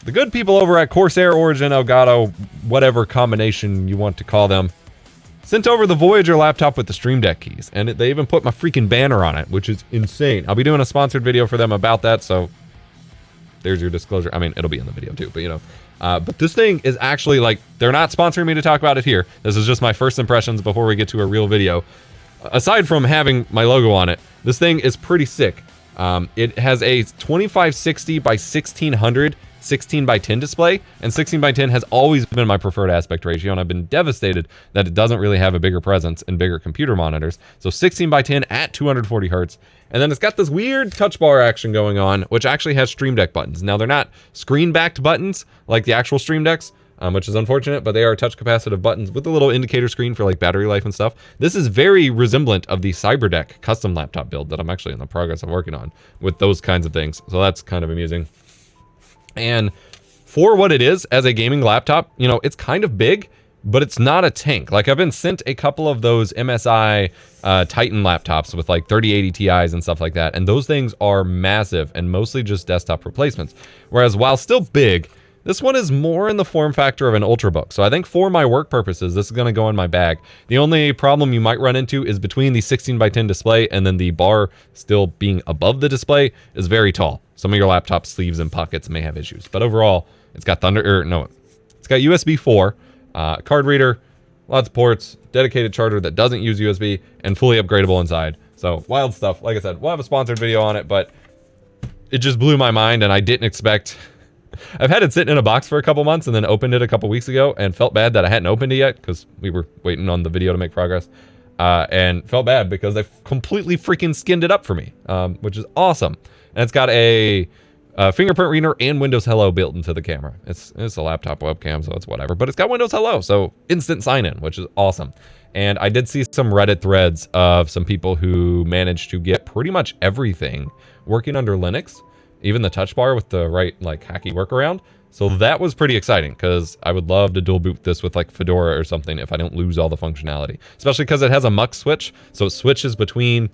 the good people over at Corsair, Origin, Elgato, whatever combination you want to call them, sent over the Voyager laptop with the Stream Deck keys, and they even put my freaking banner on it, which is insane. I'll be doing a sponsored video for them about that, so there's your disclosure. I mean, it'll be in the video too, but you know. But this thing is actually, like, they're not sponsoring me to talk about it here. This is just my first impressions before we get to a real video. Aside from having my logo on it, this thing is pretty sick. It has a 2560 by 1600 16:10 display, and 16:10 has always been my preferred aspect ratio, and I've been devastated that it doesn't really have a bigger presence in bigger computer monitors. So 16:10 at 240 hertz, and then it's got this weird touch bar action going on, which actually has Stream Deck buttons. Now, they're not screen-backed buttons like the actual Stream Decks, which is unfortunate, but they are touch capacitive buttons with a little indicator screen for like battery life and stuff. This is very resemblant of the CyberDeck custom laptop build that I'm actually in the progress of working on with those kinds of things. So that's kind of amusing. And for what it is as a gaming laptop, you know, it's kind of big, but it's not a tank. Like, I've been sent a couple of those MSI Titan laptops with like 3080 Ti's and stuff like that, and those things are massive and mostly just desktop replacements. Whereas while still big, this one is more in the form factor of an Ultrabook. So I think for my work purposes, this is going to go in my bag. The only problem you might run into is between the 16:10 display and then the bar still being above the display is very tall. Some of your laptop sleeves and pockets may have issues. But overall, it's got it's got USB 4, card reader, lots of ports, dedicated charger that doesn't use USB, and fully upgradable inside. So wild stuff. Like I said, we'll have a sponsored video on it, but it just blew my mind, and I didn't expect... I've had it sitting in a box for a couple months and then opened it a couple weeks ago and felt bad that I hadn't opened it yet because we were waiting on the video to make progress, and felt bad because they've completely freaking skinned it up for me, which is awesome. And it's got a fingerprint reader and Windows Hello built into the camera. It's a laptop webcam, so it's whatever, but it's got Windows Hello, so instant sign-in, which is awesome. And I did see some Reddit threads of some people who managed to get pretty much everything working under Linux, even the touch bar with the right, like, hacky workaround. So that was pretty exciting because I would love to dual boot this with like Fedora or something if I don't lose all the functionality, especially because it has a mux switch. So it switches between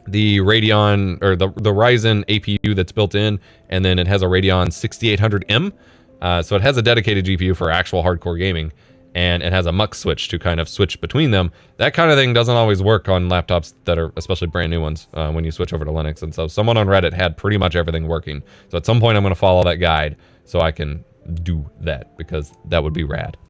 the Radeon or the Ryzen APU that's built in, and then it has a Radeon 6800M. So it has a dedicated GPU for actual hardcore gaming, and it has a mux switch to kind of switch between them. That kind of thing doesn't always work on laptops that are, especially brand new ones, when you switch over to Linux. And so someone on Reddit had pretty much everything working. So at some point I'm going to follow that guide so I can do that, because that would be rad.